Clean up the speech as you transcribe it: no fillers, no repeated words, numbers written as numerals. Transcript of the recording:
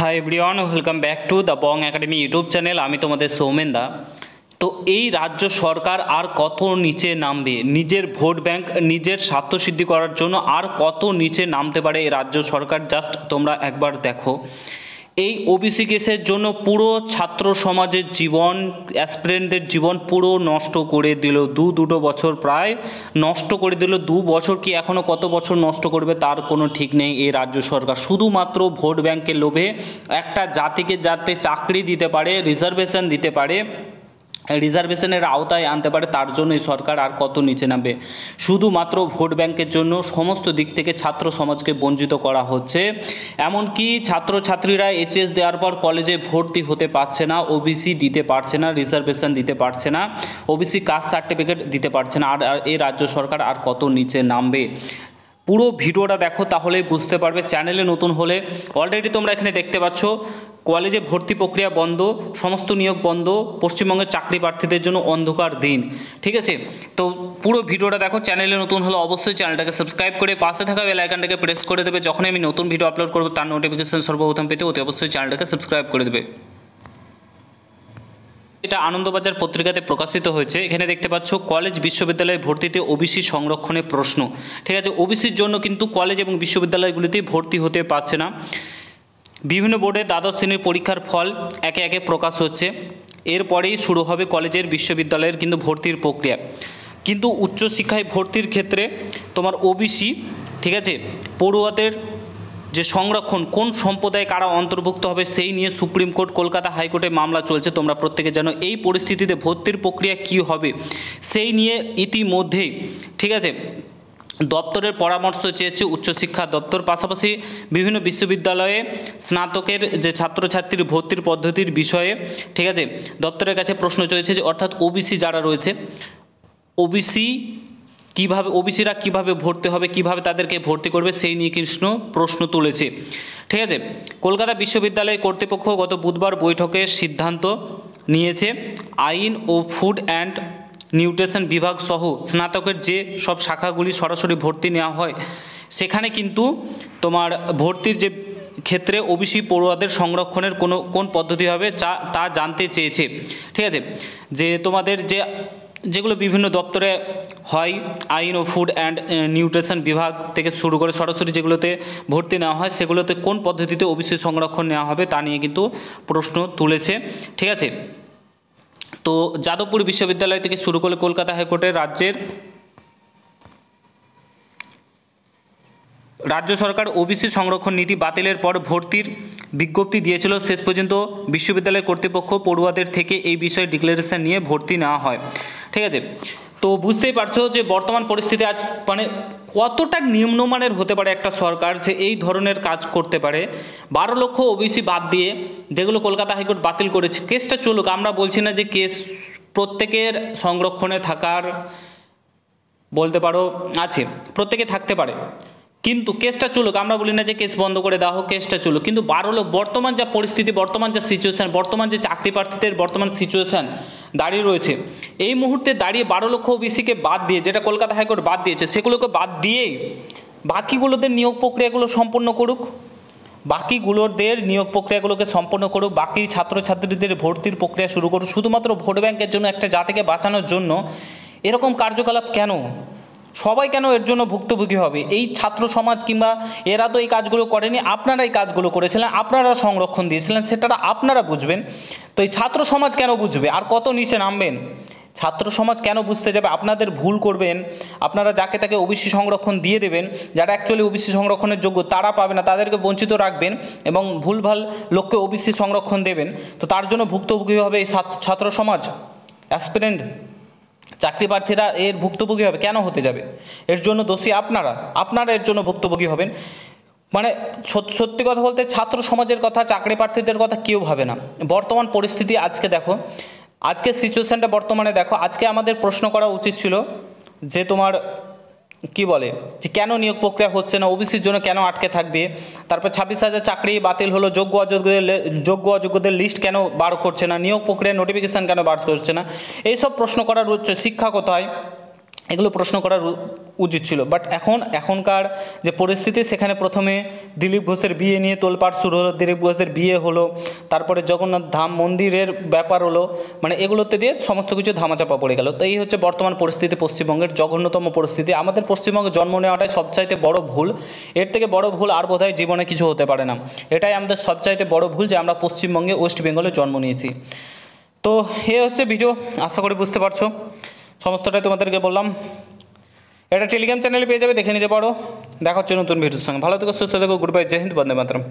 Hi everyone, welcome back to the Bong academy YouTube channel. আমি তোমাদের সৌমেন দা। তো এই রাজ্য সরকার আর কত নিচে নামবে? নিজের ভোট ব্যাংক, নিজের স্বার্থসিদ্ধি করার জন্য আর কত নিচে নামতে পারে এই রাজ্য সরকার? জাস্ট তোমরা একবার দেখো। এই ওবিসি কেসের জন্য পুরো ছাত্র সমাজের জীবন, অ্যাসপিরেন্টদের জীবন পুরো নষ্ট করে দিল। দুটো বছর প্রায় নষ্ট করে দিল। 2 বছর কি এখনও কত বছর নষ্ট করবে তার কোনো ঠিক নেই এই রাজ্য সরকার। শুধুমাত্র ভোট ব্যাংকের লোভে একটা জাতিকে যাতে চাকরি দিতে পারে, রিজার্ভেশন দিতে পারে, রিজার্ভেশনের আওতায় আনতে পারে, তার জন্যই সরকার আর কত নিচে নামবে। শুধুমাত্র ভোট ব্যাংকের জন্য সমস্ত দিক থেকে ছাত্র সমাজকে বঞ্চিত করা হচ্ছে। এমনকি ছাত্রছাত্রীরা এইচএস দেওয়ার পর কলেজে ভর্তি হতে পারছে না, ওবিসি দিতে পারছে না, রিজার্ভেশন দিতে পারছে না, ওবিসি কাস্ট সার্টিফিকেট দিতে পারছে না। আর এই রাজ্য সরকার আর কত নিচে নামবে? পুরো ভিডিওটা দেখো, তাহলেই বুঝতে পারবে। চ্যানেলে নতুন হলে অলরেডি তোমরা এখানে দেখতে পাচ্ছ কলেজে ভর্তি প্রক্রিয়া বন্ধ, সমস্ত নিয়োগ বন্ধ, পশ্চিমবঙ্গের চাকরি প্রার্থীদের জন্য অন্ধকার দিন। ঠিক আছে, তো পুরো ভিডিওটা দেখো। চ্যানেলে নতুন হলে অবশ্যই চ্যানেলটাকে সাবস্ক্রাইব করে পাশে থাকা বেল আইকনটাকে প্রেস করে দেবে। যখনই আমি নতুন ভিডিও আপলোড করবো তার নোটিফিকেশন সর্বপ্রথম পেতে অতি অবশ্যই চ্যানেলটাকে সাবস্ক্রাইব করে দেবে। এটা আনন্দবাজার পত্রিকাতে প্রকাশিত হয়েছে। এখানে দেখতে পাচ্ছ কলেজ বিশ্ববিদ্যালয়ে ভর্তিতে ওবিসি সংরক্ষণের প্রশ্ন। ঠিক আছে, ওবিসির জন্য কিন্তু কলেজ এবং বিশ্ববিদ্যালয়গুলিতে ভর্তি হতে পারছে না। বিভিন্ন বোর্ডে দ্বাদশ শ্রেণীর পরীক্ষার ফল একে একে প্রকাশ হচ্ছে। এরপরেই শুরু হবে কলেজের বিশ্ববিদ্যালয়ের কিন্তু ভর্তির প্রক্রিয়া। কিন্তু উচ্চশিক্ষায় ভর্তির ক্ষেত্রে তোমার ওবিসি, ঠিক আছে, পড়ুয়াদের যে সংরক্ষণ, কোন সম্প্রদায়ে কারা অন্তর্ভুক্ত হবে সেই নিয়ে সুপ্রিম কোর্ট, কলকাতা হাইকোর্টে মামলা চলছে। তোমরা প্রত্যেকে জানো এই পরিস্থিতিতে ভর্তির প্রক্রিয়া কি হবে সেই নিয়ে ইতিমধ্যেই, ঠিক আছে, দপ্তরের পরামর্শ চেয়েছে উচ্চশিক্ষা দপ্তর। পাশাপাশি বিভিন্ন বিশ্ববিদ্যালয়ে স্নাতকের যে ছাত্রছাত্রীর ভর্তির পদ্ধতির বিষয়ে, ঠিক আছে, দপ্তরের কাছে প্রশ্ন চলেছে যে অর্থাৎ ওবিসি যারা রয়েছে, ওবিসিরা কীভাবে ভর্তি হবে, কিভাবে তাদেরকে ভর্তি করবে সেই নিয়ে কৃষ্ণ প্রশ্ন তুলেছে। ঠিক আছে, কলকাতা বিশ্ববিদ্যালয় কর্তৃপক্ষ গত বুধবার বৈঠকে সিদ্ধান্ত নিয়েছে আইন ও ফুড অ্যান্ড নিউট্রিশন বিভাগ সহ স্নাতকের যে সব শাখাগুলি সরাসরি ভর্তি নেওয়া হয় সেখানে কিন্তু তোমার ভর্তির যে ক্ষেত্রে ওবিসি পড়ুয়াদের সংরক্ষণের কোন পদ্ধতি হবে তা জানতে চেয়েছে। ঠিক আছে, যে তোমাদের যেগুলো বিভিন্ন দপ্তরে হয়, আইন ও ফুড অ্যান্ড নিউট্রিশন বিভাগ থেকে শুরু করে সরাসরি যেগুলোতে ভর্তি নেওয়া হয় সেগুলোতে কোন পদ্ধতিতে ওবিসি সংরক্ষণ নেওয়া হবে তা নিয়ে কিন্তু প্রশ্ন তুলেছে। ঠিক আছে, তো যাদবপুর বিশ্ববিদ্যালয় থেকে শুরু করে কলকাতা হাইকোর্টের রাজ্য সরকার ওবিসি সংরক্ষণ নীতি বাতিলের পর ভর্তির বিজ্ঞপ্তি দিয়েছিল। শেষ পর্যন্ত বিশ্ববিদ্যালয় কর্তৃপক্ষ পড়ুয়াদের থেকে এই বিষয়ে ডিক্লারেশন নিয়ে ভর্তি নেওয়া হয়। ঠিক আছে, তো বুঝতেই পারছো যে বর্তমান পরিস্থিতি আজ মানে কতটা নিম্নমানের হতে পারে একটা সরকার যে এই ধরনের কাজ করতে পারে। 12 লক্ষ ওবিসি বাদ দিয়ে যেগুলো কলকাতা হাইকোর্ট বাতিল করেছে, কেসটা চলুক। আমরা বলছি না যে কেস প্রত্যেকের সংরক্ষণে থাকার বলতে পারো আছে, প্রত্যেকে থাকতে পারে, কিন্তু কেসটা চলুক। আমরা বলি না যে কেস বন্ধ করে দেওয়া হোক, কেসটা চলুক। কিন্তু 12 লক্ষ, বর্তমান যা পরিস্থিতি, বর্তমান যা সিচুয়েশান, বর্তমান যে চাকরি প্রার্থীদের বর্তমান সিচুয়েশান দাঁড়িয়ে রয়েছে, এই মুহূর্তে দাঁড়িয়ে 12 লক্ষ ওবিসিকে বাদ দিয়ে, যেটা কলকাতা হাইকোর্ট বাদ দিয়েছে, সেগুলোকে বাদ দিয়েই বাকিগুলোদের নিয়োগ প্রক্রিয়াগুলো সম্পন্ন করুক, বাকিগুলোদের নিয়োগ প্রক্রিয়াগুলোকে সম্পন্ন করুক, বাকি ছাত্রছাত্রীদের ভর্তির প্রক্রিয়া শুরু করুক। শুধুমাত্র ভোট ব্যাংকের জন্য, একটা জাতিকে বাঁচানোর জন্য এরকম কার্যকলাপ কেন? সবাই কেন এর জন্য ভুক্তভোগী হবে? এই ছাত্র সমাজ কিংবা এরা তো এই কাজগুলো করেনি, আপনারা এই কাজগুলো করেছিলেন, আপনারা সংরক্ষণ দিয়েছিলেন, সেটা আপনারা বুঝবেন। তো এই ছাত্র সমাজ কেন বুঝবে? আর কত নিচে নামবেন? ছাত্র সমাজ কেন বুঝতে যাবে? আপনাদের ভুল করবেন, আপনারা যাকে তাকে ওবিসি সংরক্ষণ দিয়ে দেবেন, যারা অ্যাকচুয়ালি ওবিসি সংরক্ষণের যোগ্য তারা পাবে না, তাদেরকে বঞ্চিত রাখবেন এবং ভুলভাল লোককে ওবিসি সংরক্ষণ দেবেন। তো তার জন্য ভুক্তভোগী হবে এই ছাত্র সমাজ, অ্যাসপিরেন্ট চাকরি প্রার্থীরা এর ভুক্তভোগী হবে। কেন হতে যাবে? এর জন্য দোষী আপনারা এর জন্য ভুক্তভোগী হবেন। মানে সত্যি কথা বলতে ছাত্র সমাজের কথা, চাকরি প্রার্থীদের কথা কেউ ভাবে না। বর্তমান পরিস্থিতি আজকে দেখো, আজকের সিচুয়েশানটা বর্তমানে দেখো। আজকে আমাদের প্রশ্ন করা উচিত ছিল যে তোমার কি বলে যে কেন নিয়োগ প্রক্রিয়া হচ্ছে না, ওবিসির জন্য কেন আটকে থাকবে, তারপর 26,000 চাকরি বাতিল হলো, যোগ্য অযোগ্যদের লিস্ট কেন বার করছে না, নিয়োগ প্রক্রিয়ার নোটিফিকেশান কেন বার করছে না, এইসব প্রশ্ন করার উচ্চ শিক্ষা কোথায়, এগুলো প্রশ্ন করার উচিত ছিল। বাট এখনকার যে পরিস্থিতি, সেখানে প্রথমে দিলীপ ঘোষের বিয়ে নিয়ে তোলপাড় শুরু হলো, দিলীপ ঘোষের বিয়ে হলো, তারপরে জগন্নাথ ধাম মন্দিরের ব্যাপার হলো, মানে এগুলোতে দিয়ে সমস্ত কিছু ধামাচাপা পড়ে গেল। তো এই হচ্ছে বর্তমান পরিস্থিতি, পশ্চিমবঙ্গের জঘন্যতম পরিস্থিতি। আমাদের পশ্চিমবঙ্গে জন্ম নেওয়াটাই সবচাইতে বড় ভুল। এর থেকে বড় ভুল আর বোধহয় জীবনে কিছু হতে পারে না। এটাই আমাদের সবচাইতে বড় ভুল যে আমরা পশ্চিমবঙ্গে ওয়েস্ট বেঙ্গলে জন্ম নিয়েছি। তো এ হচ্ছে ভিডিও, আশা করি বুঝতে পারছো, সমস্তটাই তোমাদেরকে বললাম। এটা টেলিগ্রাম চ্যানেলে পেয়ে যাবে, দেখে নিতে পারো। দেখা হচ্ছে নতুন ভিডিওর সঙ্গে। ভালো থেকো, সুস্থ থেকো, গুড বাই, জয় হিন্দ, বন্দে মাতরম।